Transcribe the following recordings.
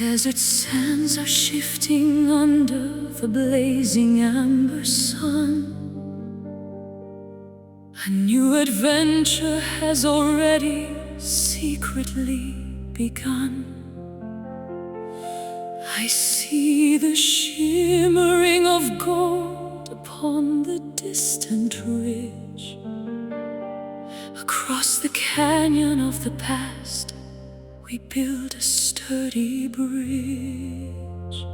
Desert sands are shifting under the blazing amber sun. A new adventure has already secretly begun. I see the shimmering of gold upon the distant ridge. Across the canyon of the past, we build a sturdy bridge.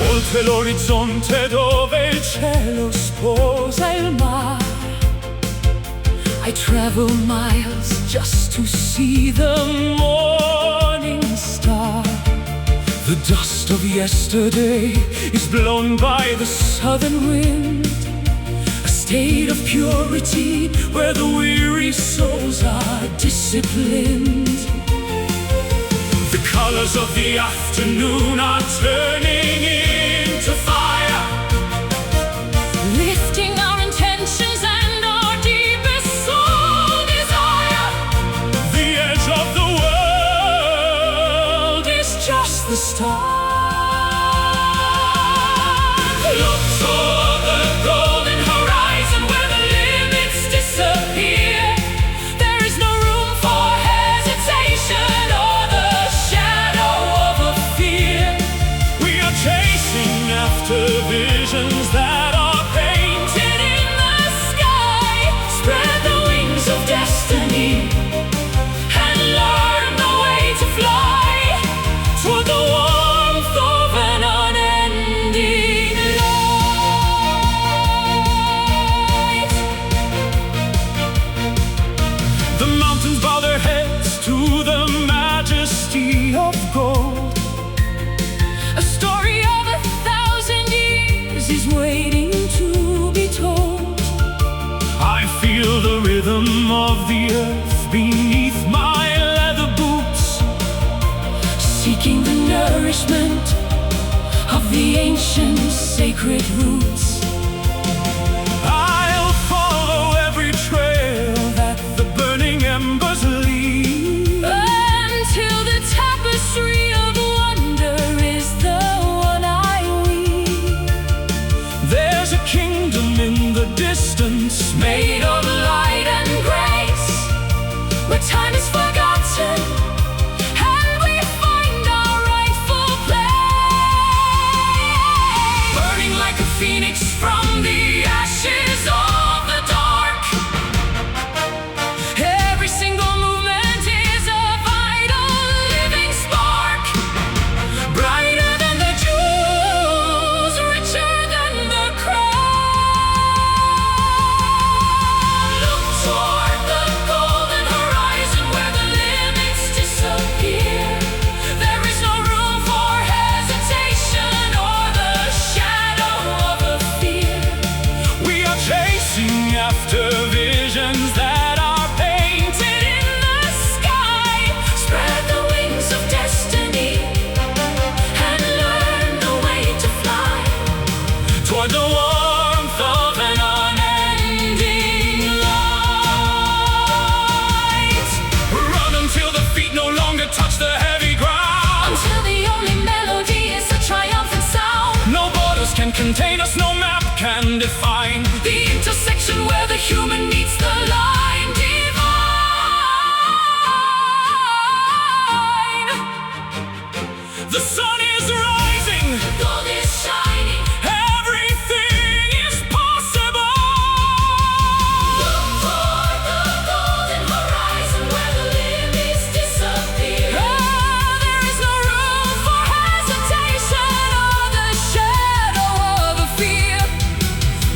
Oltre l'orizzonte dove il cielo sposa il mare, I travel miles just to see the morning star. the dust of yesterday is blown by the southern wind. A state of purity where the weary souls are disciplined. The colors of the afternoon are turning into fire, lifting our intentions and our deepest soul desire. the edge of the world is just the start. Look toward the golden horizon where the limits disappear. There is no room for hesitation or the shadow of a fear. We are chasing after visions that are Painted in the sky, spread the wings of destiny and learn the way to fly toward the warmth of an unending light. the mountains bow their heads to the majesty of gold. A story of 1,000 years is waiting to be told. I feel the rhythm of the earth beneath my leather boots, Seeking the nourishment of the ancient sacred roots. I'll follow every trail that the burning embers lead. Until the tapestry of wonder is the one I weave. There's a kingdom in the distance, Made of light and grace, where time is forgotten and we find our rightful place. Burning like a phoenix from the ashes of the dark. Every single movement is a vital living spark. Brighter than the jewels, richer than the crown. Look toward the golden horizon where the limits disappear. There is no room for hesitation or the shadow of a fear. we are chasing after visions that are painted In the sky, spread the wings of destiny and learn the way to fly toward the warmth of an unending light. run until the feet no longer touch the heavy ground. Until the only melody is a triumphant sound. No borders can contain us, no map can define The intersection where the human meets the line divine. the sun is rising, Gold is shining. everything is possible. Look toward the golden horizon where the limits disappear. There is no room for hesitation or the shadow of a fear.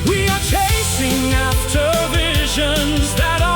We are chasing after visions that are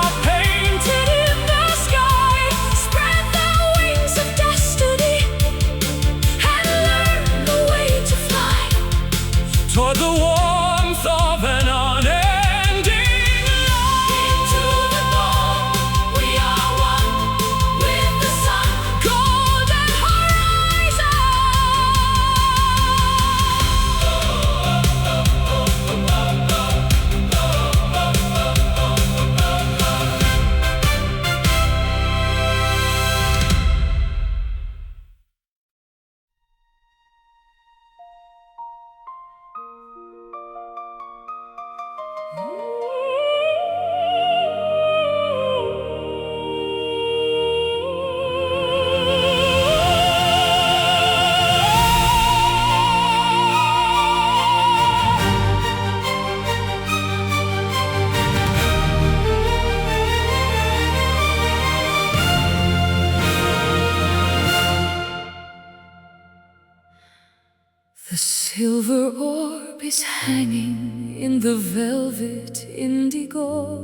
silver orb is hanging in the velvet indigo,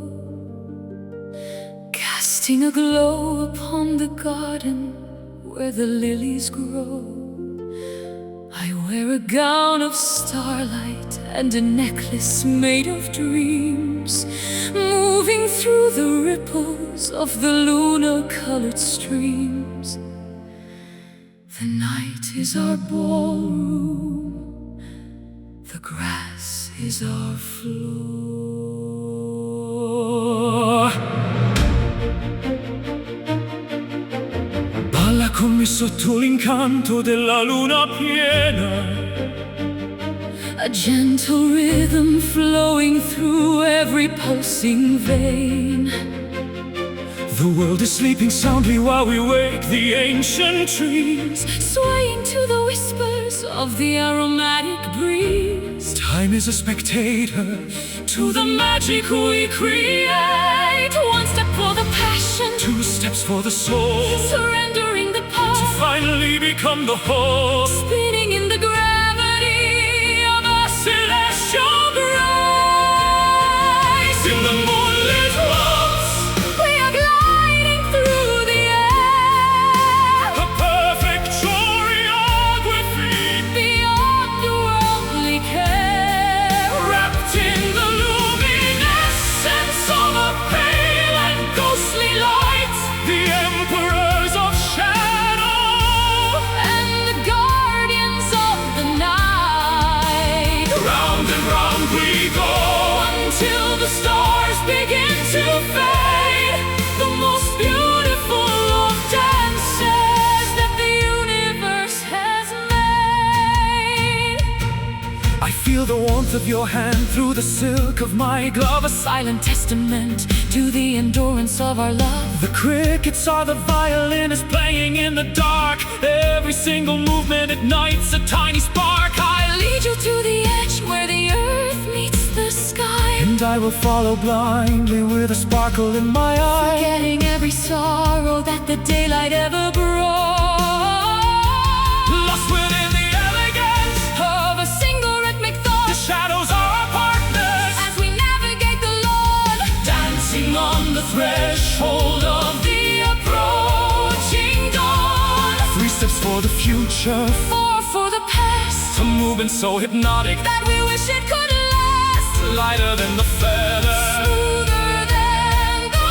casting a glow upon the garden where the lilies grow. I wear a gown of starlight and a necklace made of dreams, moving through the ripples of the lunar-colored streams. The night is our ballroom, the grass is our floor. Balla con me sotto l'incanto della luna piena, a gentle rhythm flowing through every pulsing vein. the world is sleeping soundly while we wake the ancient trees, Swaying to the whispers of the aromatic breeze. Time is a spectator To the magic we create. One step for the passion, 2 steps for the soul, surrendering the to past, finally become the whole. spinning in the gravity of a celestial grace. In the moonlit waltz, We are gliding through the air, a perfect choreography, beyond worldly care. wrapped in the luminescence of a pale and ghostly light, the emperors of shadow, And the guardians of the night. round and round we go, Until the stars begin to fade. The most beautiful of dances that the universe has made. I feel the warmth of your hand through the silk of my glove, a Silent testament to the endurance of our love. The crickets are the violinist playing in the dark. Every single movement ignites a tiny spark. I lead you to the edge where the earth meets the sky, And I will follow blindly with a sparkle in my eye, forgetting every sorrow that the daylight ever brought. lost within the elegance. Of a single rhythmic thought, The shadows are our partners, as we navigate the lawn, dancing on the threshold of the approaching dawn. 3 steps for the future, Four for the past, a movement so hypnotic, that we wish it could last. lighter than the feather, Smoother than the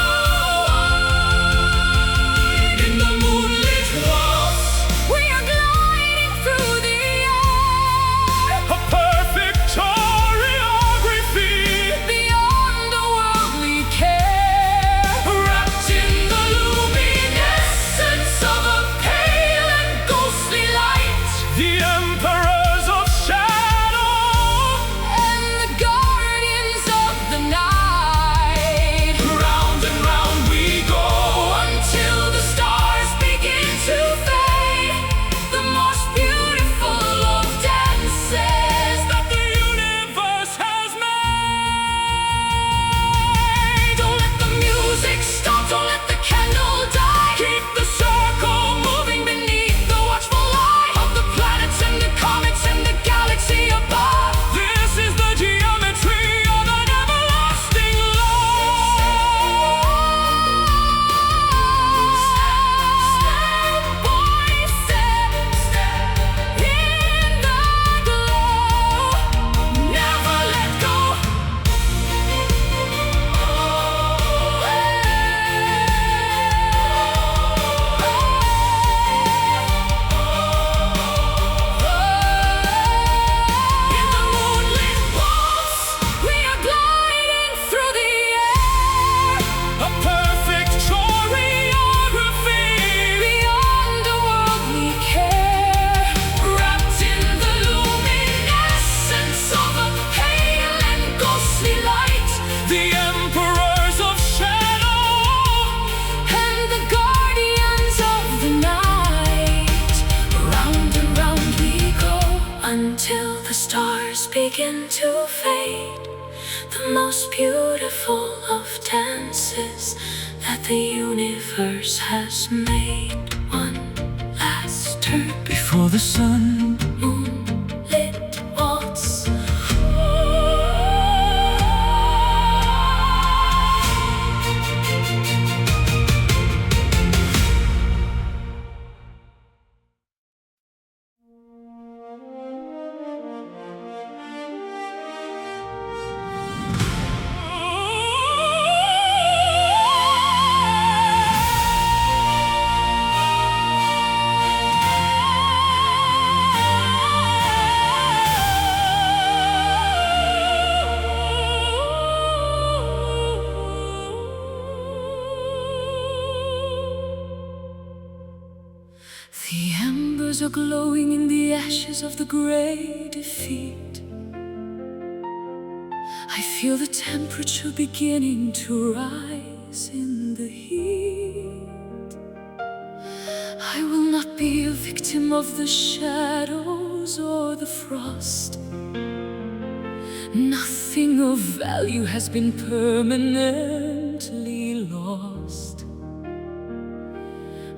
wine. in the moonlit waltz, We are gliding through the air, a perfect choreography, beyond a worldly care. wrapped in the luminescence of a pale and ghostly light, the emperors of shadow, And the guardians of the night. round and round we go, Until the stars begin to fade. The most beautiful of dances that the universe has made. Don't let the music stop, don't let the candle die. Keep the circle Moving beneath the watchful eye of the planets and the comets and the galaxy above. This is the geometry of an everlasting love. Step by step, in the glow, never let go. In the moonlit waltz, we are gliding through the air, A perfect choreography, beyond a worldly care. Wrapped in the luminescence of a pale and ghostly light, the emperors of shadow, and the guardians of the night. Round and round we go, until the stars begin to fade. The most beautiful of dances that the universe has made. One last turn, before the sun moonlit The embers are glowing in the ashes of the great defeat. I feel the temperature beginning to rise in the heat. I will not be a victim of the shadows or the frost. Nothing of value has been permanently lost.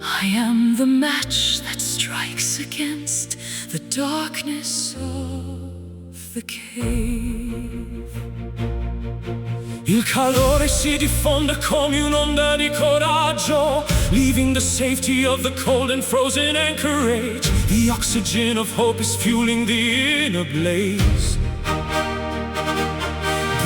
I am the match that strikes against the darkness of the cave. Il calore si diffonde come un'onda di coraggio, leaving the safety of the cold and frozen anchorage. The oxygen of hope is fueling the inner blaze,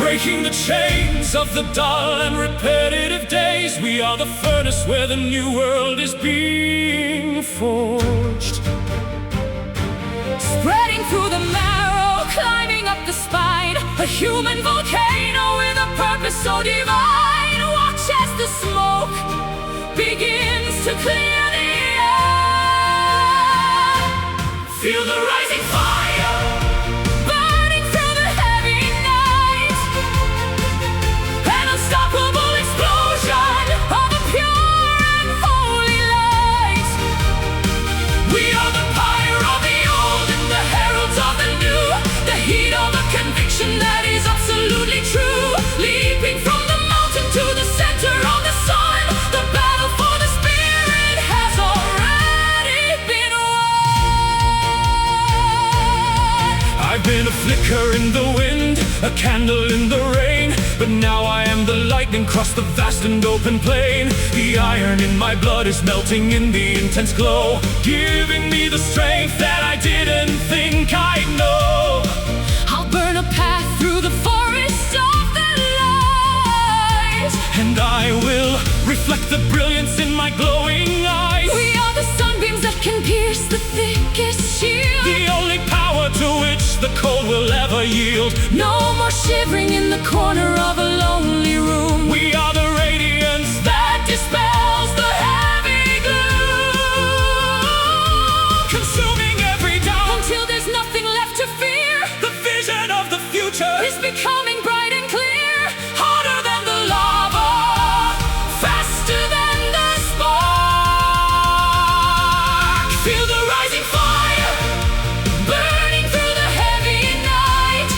breaking the chains of the dull and repetitive days. We are the furnace where the new world is being forged. Spreading through the marrow, climbing up the spine, a human volcano with a purpose so divine. Watch as the smoke begins to clear the air. Feel the rising fire, burning through the heavy night. An unstoppable explosion of a pure and holy light. we are the fire of the old and the heralds of the new. The heat of a conviction that is absolutely true. Leaping from the mountain to the center of the sun, The battle for the spirit has already been won. I've been a flicker in the wind, a candle in the rain, but now I am the lightning across the vast and open plain. The iron in my blood is melting in the intense glow, giving me the strength that I didn't think I'd know. I'll burn a path through the forest of the light, And I will reflect the brilliance in my glowing eyes. we are the sunbeams that can pierce the thickest shield. The only power to which the cold will ever yield. No more shivering in the corner of a lonely room. We are the radiance that dispels the heavy gloom, consuming every doubt Until there's nothing left to fear, the vision of the future is becoming bright and clear. hotter than the lava, Faster than the spark. feel the rising fire, Burning through the heavy night.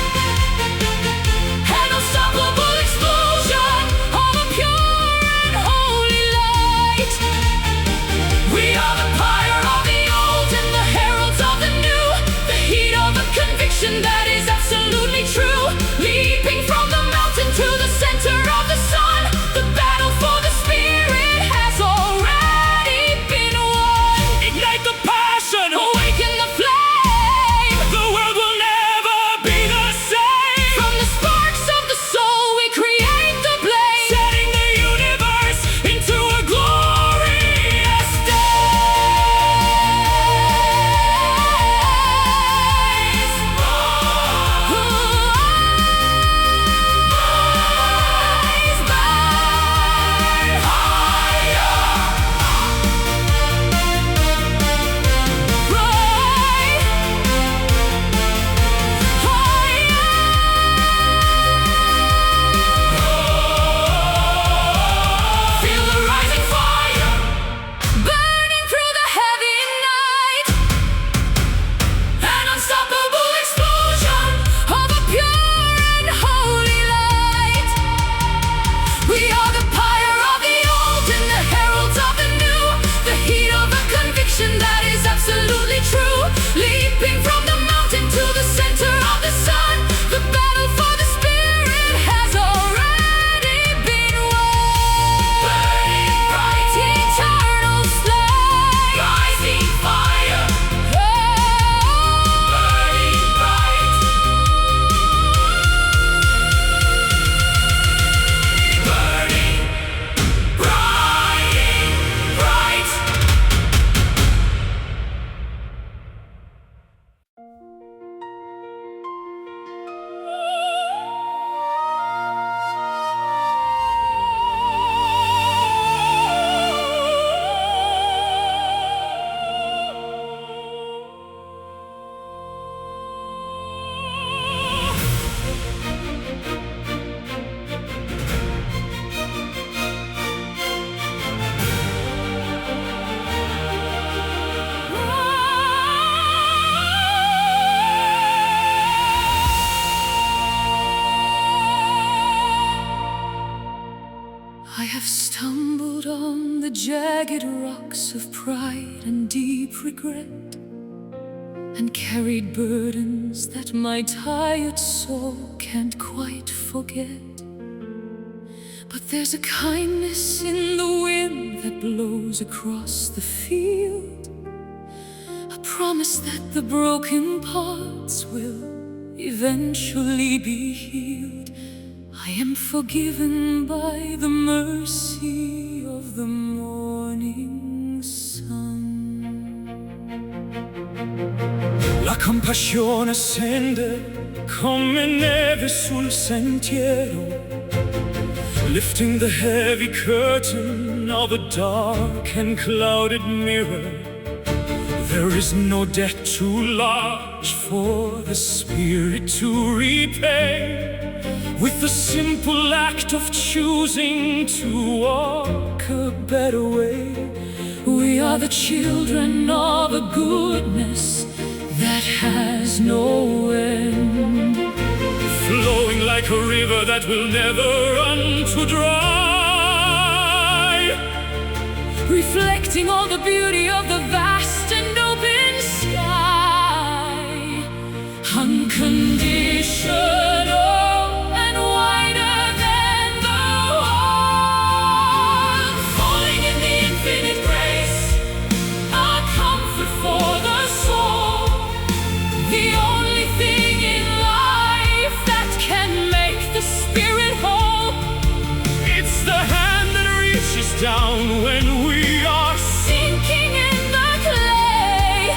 I have stumbled on the jagged rocks of pride and deep regret, and carried burdens that my tired soul can't quite forget. But there's a kindness in the wind that blows across the field, a promise that the broken parts will eventually be healed. I am forgiven by the mercy of the morning sun. La compassione scende come neve sul sentiero, lifting the heavy curtain of a dark and clouded mirror. There is no debt too large for the spirit to repay, with the simple act of choosing to walk a better way. We are the children of a goodness that has no end, flowing like a river that will never run to dry, reflecting all the beauty of the vast and open sky, unconditional and wider than the world, falling in the infinite grace, a comfort for the soul, the only thing in life that can make the spirit whole. It's the hand that reaches down when we are Sinking in the clay,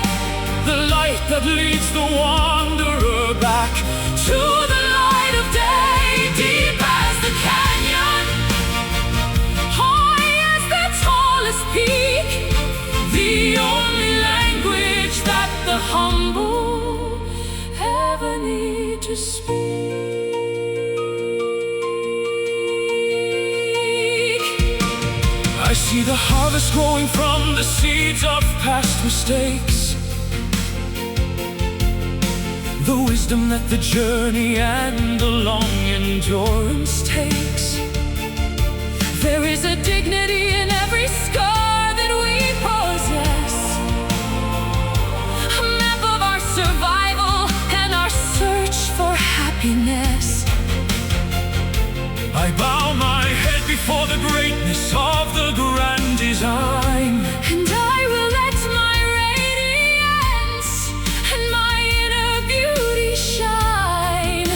the light that leads the wanderer back to the light of day, deep as the canyon, high as the tallest peak, the only language that the humble ever need to speak. I see the harvest growing from the seeds of past mistakes, the wisdom that the journey and the long endurance takes. There is a dignity in every scar that we possess, a map of our survival and our search for happiness. I bow my head before the greatness of the grand design, And I will let my radiance and my inner beauty shine,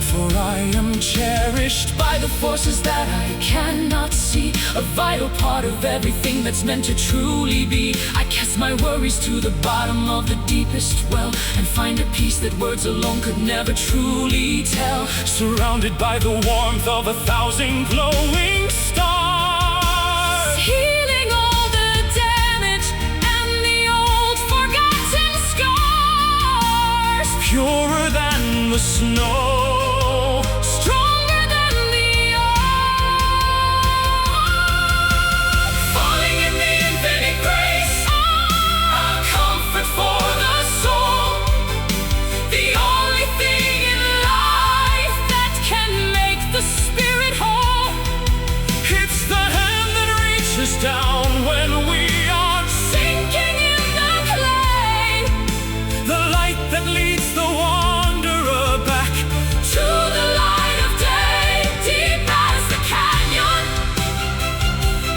for I am cherished by the forces that I cannot see, a vital part of everything that's meant to truly be. I cast my worries to the bottom of the deepest well, and find a peace that words alone could never truly tell. surrounded by the warmth of 1,000 glowing stars, Healing all the damage and the old forgotten scars, purer than the snow, stronger than the earth, falling in the infinite grace, a comfort for the soul, the only thing in life that can make the spirit whole. it's the hand that reaches down when we are Sinking in the clay, the light that leads the wanderer back to the light of day, deep as the canyon,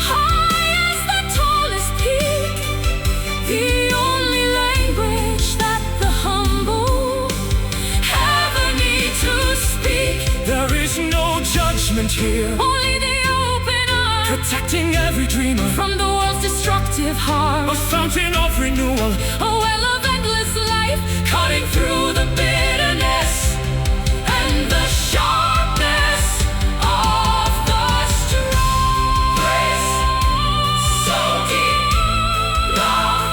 high as the tallest peak, the only language that the humble ever need to speak. There is no judgment here, Only the open arms, protecting every dreamer, from the world's destructive harm, a fountain of renewal, a well of endless life, cutting through the bitterness and the sharpness of the strong. Grace, so deep, love,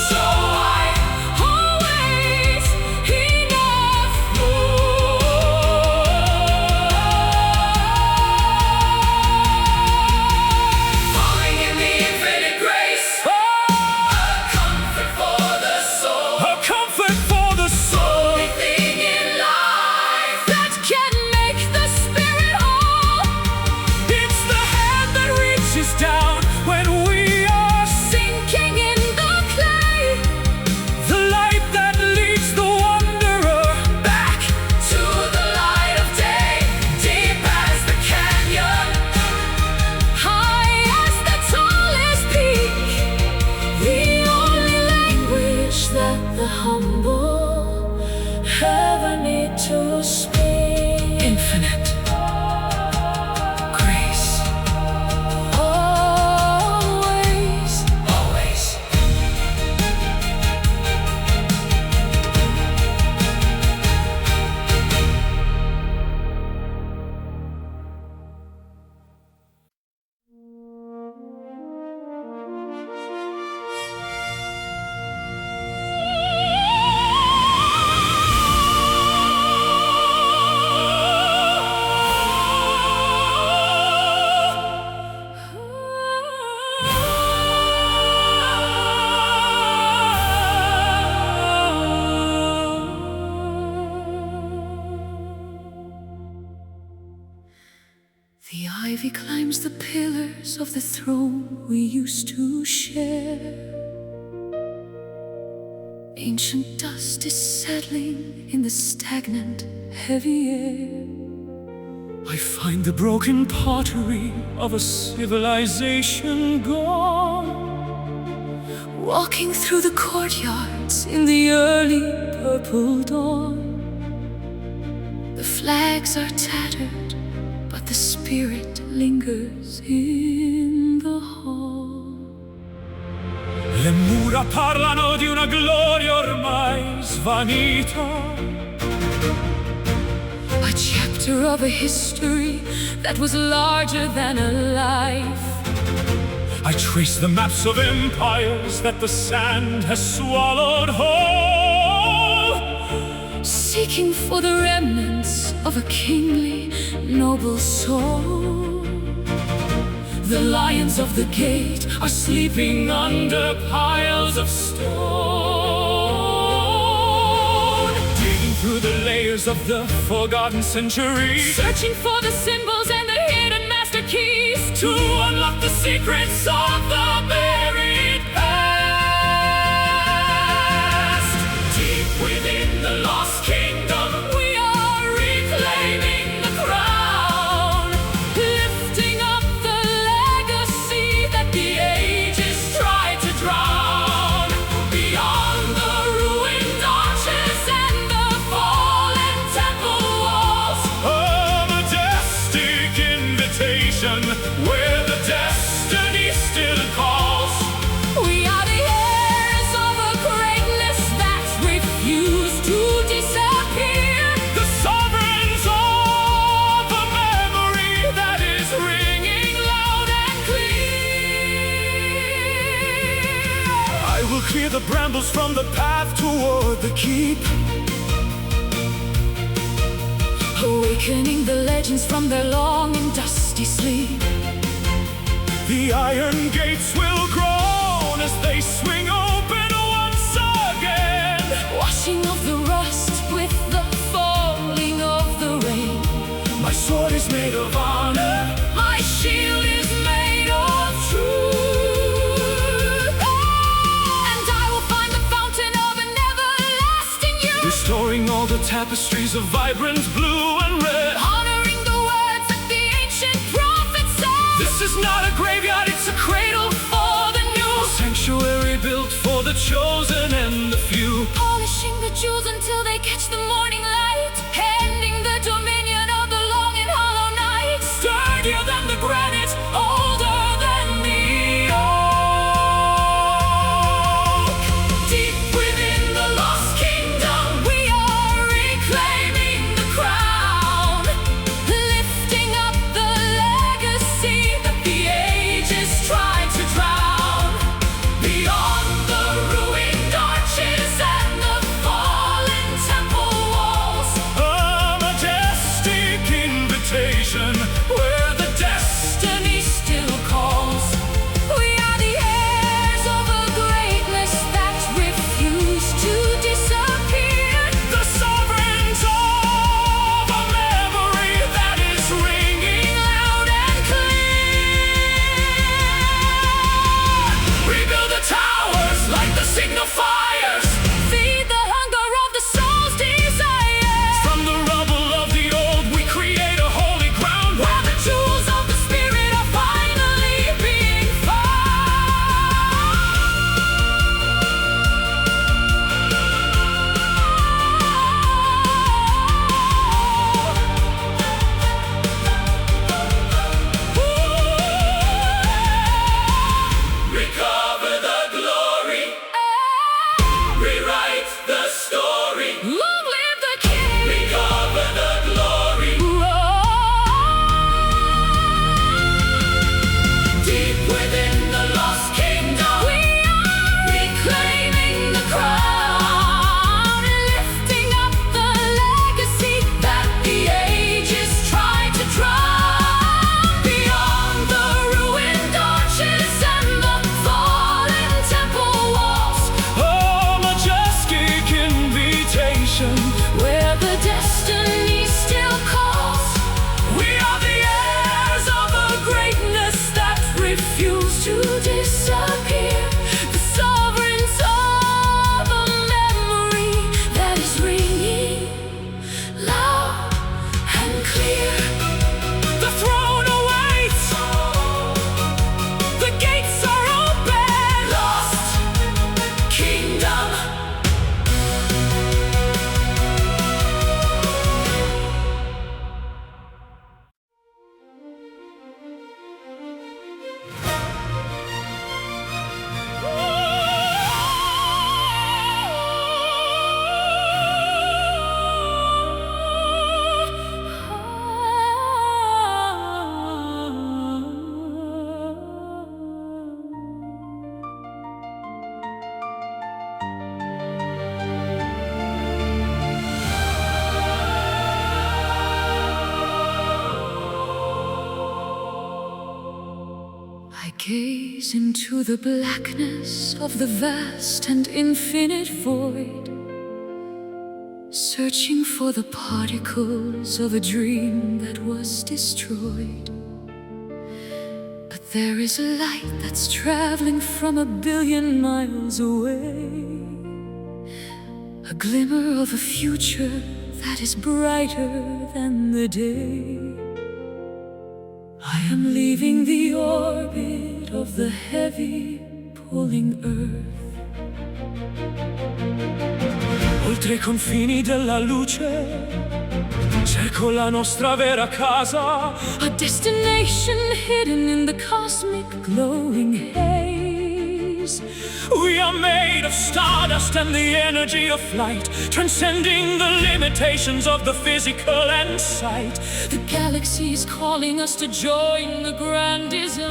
so wide, always enough falling in the infinite grace, a comfort for the soul, a comfort for the soul. The ivy climbs the pillars of the throne we used to share. Ancient dust is settling in the stagnant, heavy air. I find the broken pottery of a civilization gone. Walking through the courtyards in the early purple dawn. The flags are tattered, but the spirit lingers in the hall. Le mura parlano di una gloria ormai svanita. A chapter of a history that was larger than a life. I trace the maps of empires that the sand has swallowed whole, seeking for the remnants of a kingly, noble soul. The lions of the gate are sleeping under piles of stone, digging through the layers of the forgotten centuries, searching for the symbols and the hidden master keys to unlock the secrets of the buried past. Deep within the lost kingdom, we are reclaiming the crown, lifting up the legacy that the ages tried to drown. Beyond the ruined arches and the fallen temple walls, a majestic invitation where the destiny still calls. we are the heirs of a greatness that refused to disappear. The sovereigns of a memory that is ringing loud and clear. I will clear the brambles from the path toward the keep, Awakening the legends from their long and dusty sleep. The iron gates will groan as they swing open once again, Washing off the rust with the falling of the rain. my sword is made of honor, My shield is made of truth, and I will find the fountain of an everlasting youth, restoring all the tapestries of vibrant blue and red. honoring the words that the ancient prophets said. This is not a graveyard, it's a cradle for the new, sanctuary built for the chosen and the few. Polishing the jewels until they catch the morning light, handing the dominion of the long and hollow night. Sturdier than the granite, older than the oak. Deep within the lost kingdom, we are reclaiming the crown, lifting up the legacy that the ages tried to drown. Beyond the ruined arches and the fallen temple walls, A majestic invitation where the I gaze into the blackness of the vast and infinite void, searching for the particles of a dream that was destroyed. But there is a light that's traveling from 1,000,000,000 miles away, a glimmer of a future that is brighter than the day. I am leaving the orbit of the heavy pulling earth. Oltre i confini della luce, cerco la nostra vera casa, a destination hidden in the cosmic glowing haze. We are made of stardust and the energy of light, transcending the limitations of the physical and sight. The galaxy is calling us to join the grand design,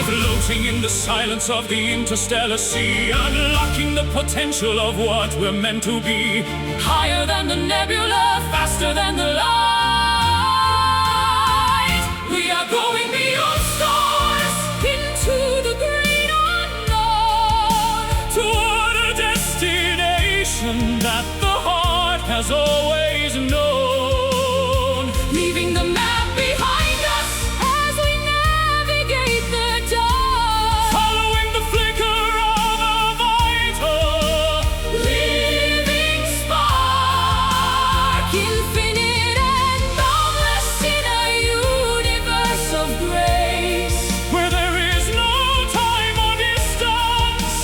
floating in the silence of the interstellar sea, unlocking the potential of what we're meant to be. Higher than the nebula, faster than the light. We are going beyond stars, into the great unknown, toward a destination that the heart has always known. leaving the map behind us as we navigate the dark, Following the flicker of a vital, living spark, infinite and boundless in a universe of grace, where there is no time or distance,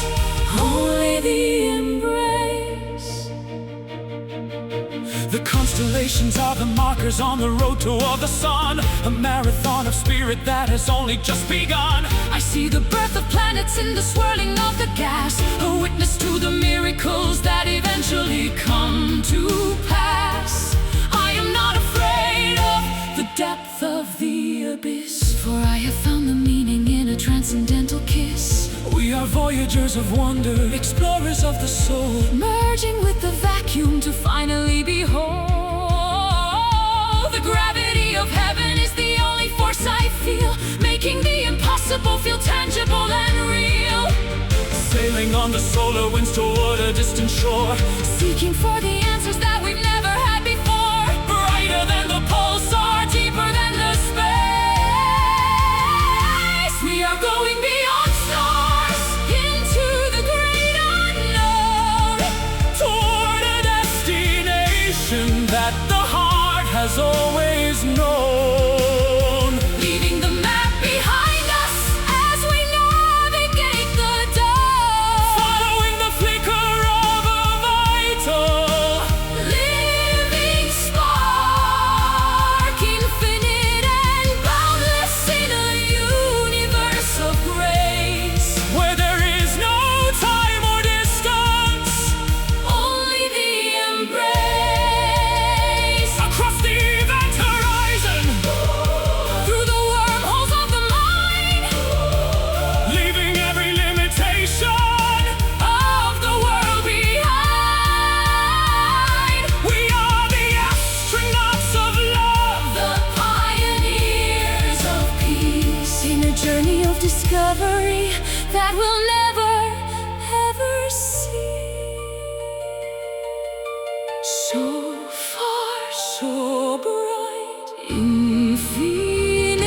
only the embrace. the constellations are the markers on the road toward the sun, a marathon of spirit that has only just begun. I see the birth of planets in the swirling of the gas, a witness to the miracles that eventually come to pass. I am not afraid of the depth of the abyss, for I have found the meaning in a transcendental kiss. We are voyagers of wonder, explorers of the soul, Merging with the vacuum to finally behold. The gravity of heaven is the only force I feel, making the impossible feel tangible and real. sailing on the solar winds toward a distant shore, Seeking for the answers that we've never had before. brighter than the pulsar, Deeper than the space. We are going beyond stars, into the great unknown, toward a destination that the heart has always known. leaving the map behind us as we navigate the dark, Following the flicker of a vital, living spark, infinite and boundless in a universe of grace, where there is no time or distance, only the embrace. across the event horizon, Through the wormholes of the mind leaving every limitation. of the world behind, We are the astronauts of love, the pioneers of peace, in a journey of discovery that we'll never ever see. So far, so bright, infinite.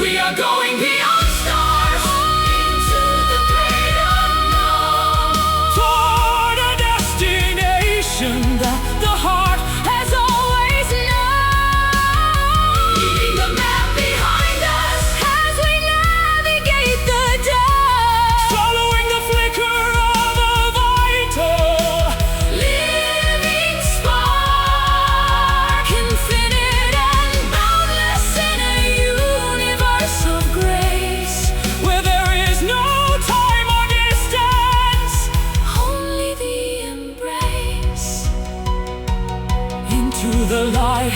We are going beyond stars, into the great unknown, toward a destination that the heart has always known. leaving the map behind us as we navigate the dark, Following the flicker of a vital, living spark, infinite and boundless in a universe of grace, where there is no time or distance, only the embrace. into the light